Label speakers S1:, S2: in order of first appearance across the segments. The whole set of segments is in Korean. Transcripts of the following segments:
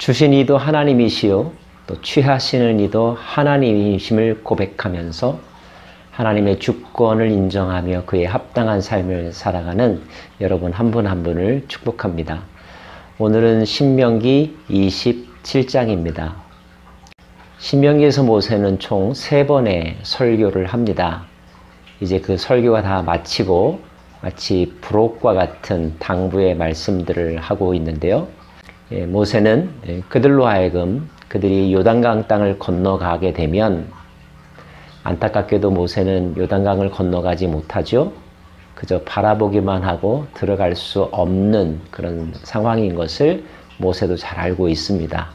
S1: 주신 이도 하나님이시요 또 취하시는 이도 하나님이심을 고백하면서 하나님의 주권을 인정하며 그에 합당한 삶을 살아가는 여러분 한 분 한 분을 축복합니다. 오늘은 신명기 27장입니다. 신명기에서 모세는 총 3번의 설교를 합니다. 이제 그 설교가 다 마치고 마치 부록과 같은 당부의 말씀들을 하고 있는데요. 모세는 그들로 하여금 그들이 요단강 땅을 건너가게 되면 안타깝게도 모세는 요단강을 건너가지 못하죠. 그저 바라보기만 하고 들어갈 수 없는 그런 상황인 것을 모세도 잘 알고 있습니다.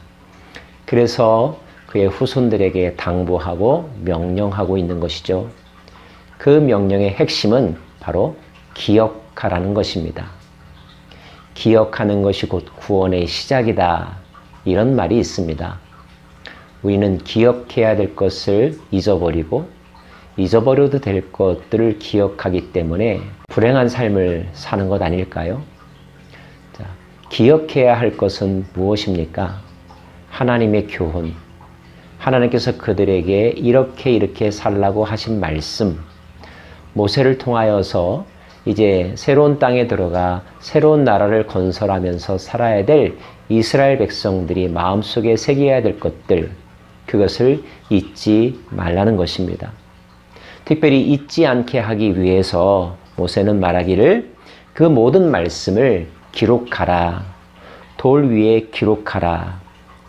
S1: 그래서 그의 후손들에게 당부하고 명령하고 있는 것이죠. 그 명령의 핵심은 바로 기억하라는 것입니다. 기억하는 것이 곧 구원의 시작이다. 이런 말이 있습니다. 우리는 기억해야 될 것을 잊어버리고 잊어버려도 될 것들을 기억하기 때문에 불행한 삶을 사는 것 아닐까요? 자, 기억해야 할 것은 무엇입니까? 하나님의 교훈, 하나님께서 그들에게 이렇게 살라고 하신 말씀, 모세를 통하여서 이제 새로운 땅에 들어가 새로운 나라를 건설하면서 살아야 될 이스라엘 백성들이 마음속에 새겨야 될 것들, 그것을 잊지 말라는 것입니다. 특별히 잊지 않게 하기 위해서 모세는 말하기를 그 모든 말씀을 기록하라, 돌 위에 기록하라,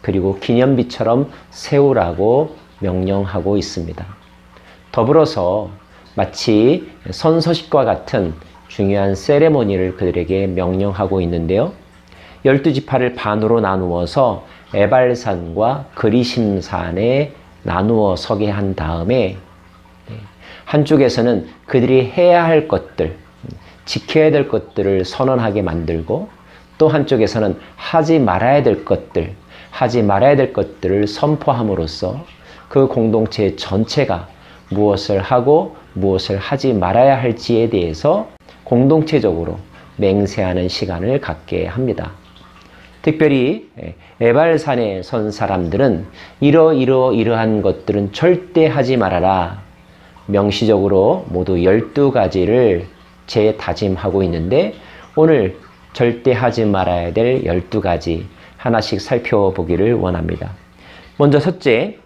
S1: 그리고 기념비처럼 세우라고 명령하고 있습니다. 더불어서 마치 선서식과 같은 중요한 세레모니를 그들에게 명령하고 있는데요. 12지파를 반으로 나누어서 에발산과 그리심산에 나누어 서게 한 다음에 한쪽에서는 그들이 해야 할 것들, 지켜야 될 것들을 선언하게 만들고 또 한쪽에서는 하지 말아야 될 것들을 선포함으로써 그 공동체 전체가 무엇을 하고 무엇을 하지 말아야 할지에 대해서 공동체적으로 맹세하는 시간을 갖게 합니다. 특별히 에발산에 선 사람들은 이러한 것들은 절대 하지 말아라. 명시적으로 모두 12가지를 재다짐하고 있는데 오늘 절대 하지 말아야 될 12가지 하나씩 살펴보기를 원합니다. 먼저 첫째,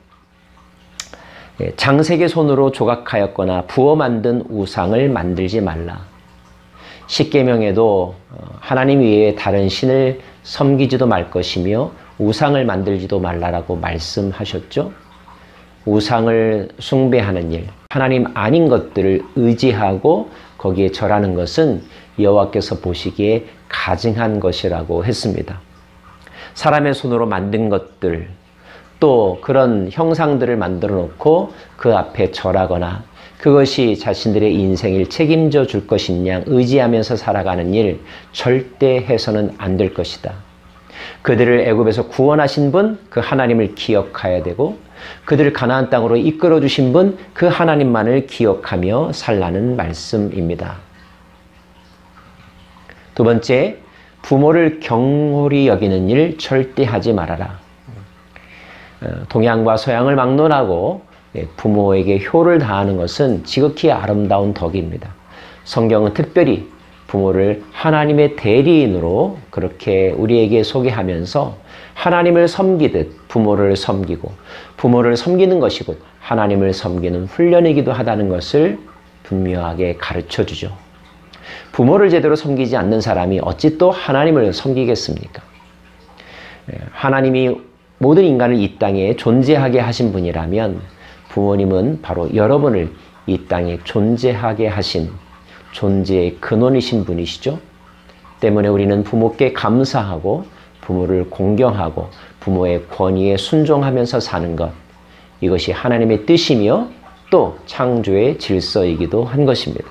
S1: 장색의 손으로 조각하였거나 부어 만든 우상을 만들지 말라. 십계명에도 하나님 외에 다른 신을 섬기지도 말 것이며 우상을 만들지도 말라라고 말씀하셨죠. 우상을 숭배하는 일, 하나님 아닌 것들을 의지하고 거기에 절하는 것은 여호와께서 보시기에 가증한 것이라고 했습니다. 사람의 손으로 만든 것들, 또 그런 형상들을 만들어 놓고 그 앞에 절하거나 그것이 자신들의 인생을 책임져 줄 것인 양 의지하면서 살아가는 일 절대 해서는 안 될 것이다. 그들을 애굽에서 구원하신 분, 그 하나님을 기억해야 되고 그들을 가나안 땅으로 이끌어 주신 분, 그 하나님만을 기억하며 살라는 말씀입니다. 두 번째, 부모를 경홀히 여기는 일 절대 하지 말아라. 동양과 서양을 막론하고 부모에게 효를 다하는 것은 지극히 아름다운 덕입니다. 성경은 특별히 부모를 하나님의 대리인으로 그렇게 우리에게 소개하면서 하나님을 섬기듯 부모를 섬기고 부모를 섬기는 것이 곧 하나님을 섬기는 훈련이기도 하다는 것을 분명하게 가르쳐 주죠. 부모를 제대로 섬기지 않는 사람이 어찌 또 하나님을 섬기겠습니까? 하나님이 모든 인간을 이 땅에 존재하게 하신 분이라면 부모님은 바로 여러분을 이 땅에 존재하게 하신 존재의 근원이신 분이시죠. 때문에 우리는 부모께 감사하고 부모를 공경하고 부모의 권위에 순종하면서 사는 것, 이것이 하나님의 뜻이며 또 창조의 질서이기도 한 것입니다.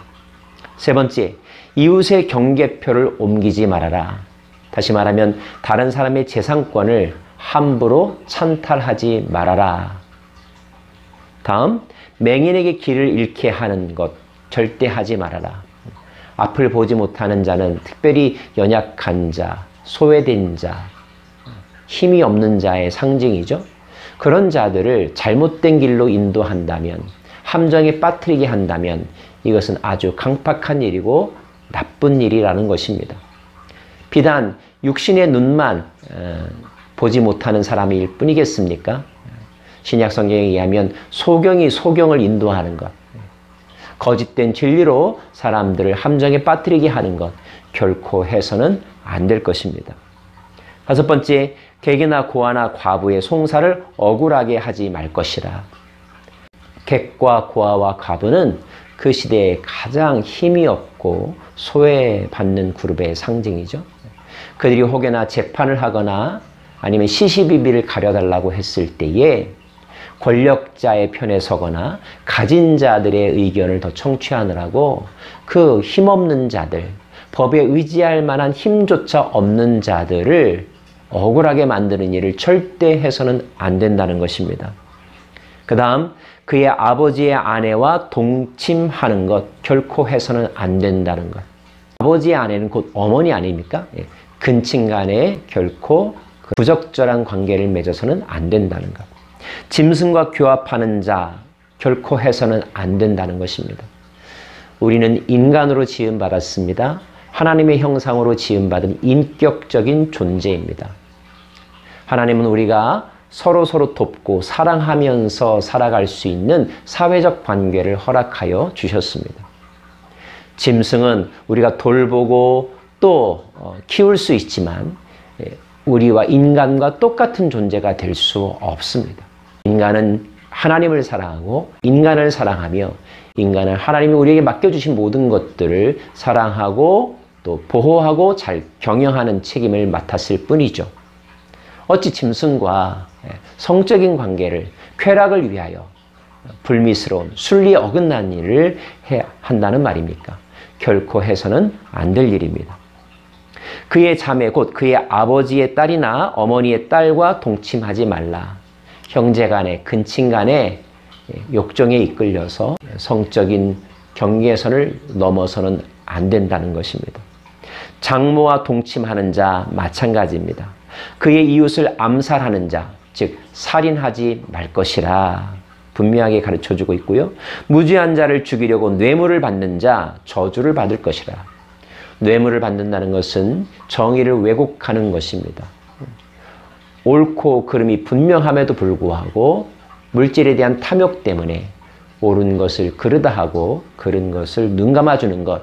S1: 세 번째, 이웃의 경계표를 옮기지 말아라. 다시 말하면 다른 사람의 재산권을 함부로 찬탈하지 말아라. 다음, 맹인에게 길을 잃게 하는 것 절대 하지 말아라. 앞을 보지 못하는 자는 특별히 연약한 자, 소외된 자, 힘이 없는 자의 상징이죠. 그런 자들을 잘못된 길로 인도한다면, 함정에 빠뜨리게 한다면 이것은 아주 강팍한 일이고 나쁜 일이라는 것입니다. 비단 육신의 눈만 보지 못하는 사람일 뿐이겠습니까? 신약 성경에 의하면 소경이 소경을 인도하는 것, 거짓된 진리로 사람들을 함정에 빠뜨리게 하는 것 결코 해서는 안 될 것입니다. 다섯 번째, 객이나 고아나 과부의 송사를 억울하게 하지 말 것이라. 객과 고아와 과부는 그 시대에 가장 힘이 없고 소외받는 그룹의 상징이죠. 그들이 혹여나 재판을 하거나 아니면 시시비비를 가려달라고 했을 때에 권력자의 편에 서거나 가진 자들의 의견을 더 청취하느라고 그 힘없는 자들, 법에 의지할 만한 힘조차 없는 자들을 억울하게 만드는 일을 절대 해서는 안 된다는 것입니다. 그 다음, 그의 아버지의 아내와 동침하는 것 결코 해서는 안 된다는 것. 아버지의 아내는 곧 어머니 아닙니까? 근친 간에 결코 부적절한 관계를 맺어서는 안 된다는 것. 짐승과 교합하는 자 결코 해서는 안 된다는 것입니다. 우리는 인간으로 지음받았습니다. 하나님의 형상으로 지음받은 인격적인 존재입니다. 하나님은 우리가 서로 돕고 사랑하면서 살아갈 수 있는 사회적 관계를 허락하여 주셨습니다. 짐승은 우리가 돌보고 또 키울 수 있지만 우리와 인간과 똑같은 존재가 될 수 없습니다. 인간은 하나님을 사랑하고 인간을 사랑하며 인간은 하나님이 우리에게 맡겨주신 모든 것들을 사랑하고 또 보호하고 잘 경영하는 책임을 맡았을 뿐이죠. 어찌 짐승과 성적인 관계를 쾌락을 위하여 불미스러운 순리에 어긋난 일을 해야 한다는 말입니까? 결코 해서는 안 될 일입니다. 그의 자매 곧 그의 아버지의 딸이나 어머니의 딸과 동침하지 말라. 형제간에 근친간에 욕정에 이끌려서 성적인 경계선을 넘어서는 안 된다는 것입니다. 장모와 동침하는 자 마찬가지입니다. 그의 이웃을 암살하는 자, 즉 살인하지 말 것이라 분명하게 가르쳐주고 있고요. 무죄한 자를 죽이려고 뇌물을 받는 자 저주를 받을 것이라. 뇌물을 받는다는 것은 정의를 왜곡하는 것입니다. 옳고 그름이 분명함에도 불구하고 물질에 대한 탐욕 때문에 옳은 것을 그르다 하고 그른 것을 눈감아주는 것,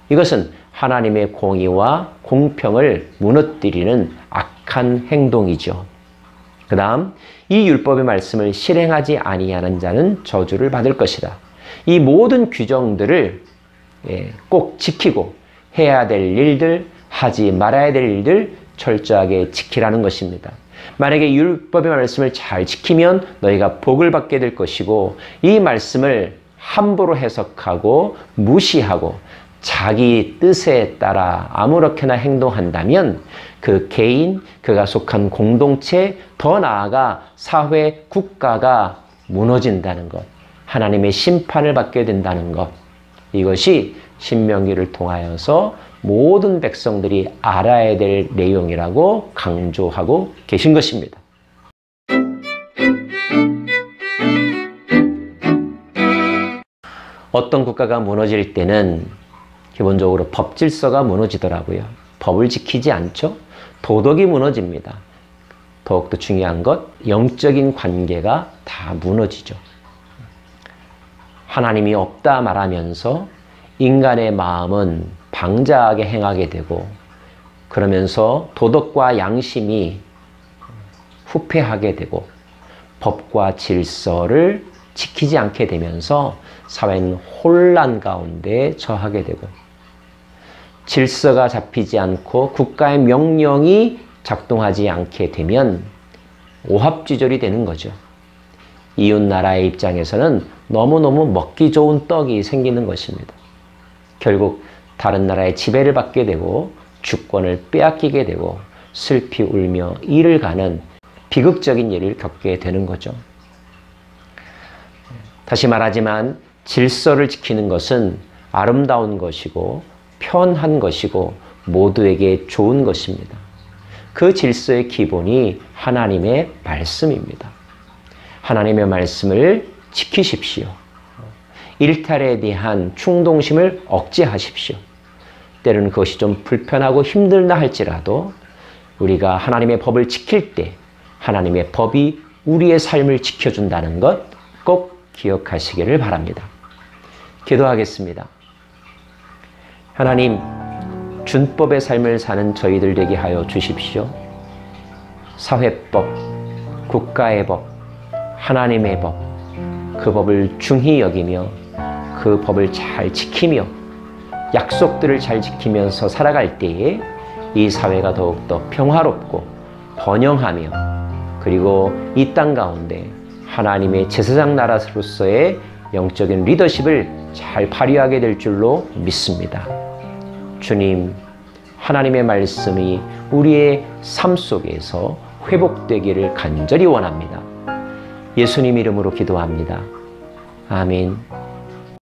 S1: 이것은 하나님의 공의와 공평을 무너뜨리는 악한 행동이죠. 그 다음, 이 율법의 말씀을 실행하지 아니하는 자는 저주를 받을 것이다. 이 모든 규정들을 꼭 지키고 해야 될 일들, 하지 말아야 될 일들 철저하게 지키라는 것입니다. 만약에 율법의 말씀을 잘 지키면 너희가 복을 받게 될 것이고, 이 말씀을 함부로 해석하고 무시하고 자기 뜻에 따라 아무렇게나 행동한다면 그 개인, 그가 속한 공동체, 더 나아가 사회, 국가가 무너진다는 것, 하나님의 심판을 받게 된다는 것, 이것이 신명기를 통하여서 모든 백성들이 알아야 될 내용이라고 강조하고 계신 것입니다. 어떤 국가가 무너질 때는 기본적으로 법 질서가 무너지더라고요. 법을 지키지 않죠? 도덕이 무너집니다. 더욱더 중요한 것, 영적인 관계가 다 무너지죠. 하나님이 없다 말하면서 인간의 마음은 방자하게 행하게 되고, 그러면서 도덕과 양심이 후퇴하게 되고 법과 질서를 지키지 않게 되면서 사회는 혼란 가운데 처하게 되고, 질서가 잡히지 않고 국가의 명령이 작동하지 않게 되면 오합지졸이 되는 거죠. 이웃 나라의 입장에서는 너무너무 먹기 좋은 떡이 생기는 것입니다. 결국 다른 나라의 지배를 받게 되고 주권을 빼앗기게 되고 슬피 울며 이를 가는 비극적인 일을 겪게 되는 거죠. 다시 말하지만 질서를 지키는 것은 아름다운 것이고 편한 것이고 모두에게 좋은 것입니다. 그 질서의 기본이 하나님의 말씀입니다. 하나님의 말씀을 지키십시오. 일탈에 대한 충동심을 억제하십시오. 때로는 그것이 좀 불편하고 힘들다 할지라도 우리가 하나님의 법을 지킬 때 하나님의 법이 우리의 삶을 지켜준다는 것 꼭 기억하시기를 바랍니다. 기도하겠습니다. 하나님, 준법의 삶을 사는 저희들 되게 하여 주십시오. 사회법, 국가의 법, 하나님의 법, 그 법을 중히 여기며 그 법을 잘 지키며 약속들을 잘 지키면서 살아갈 때에 이 사회가 더욱더 평화롭고 번영하며 그리고 이 땅 가운데 하나님의 제사장 나라로서의 영적인 리더십을 잘 발휘하게 될 줄로 믿습니다. 주님, 하나님의 말씀이 우리의 삶 속에서 회복되기를 간절히 원합니다. 예수님 이름으로 기도합니다. 아멘.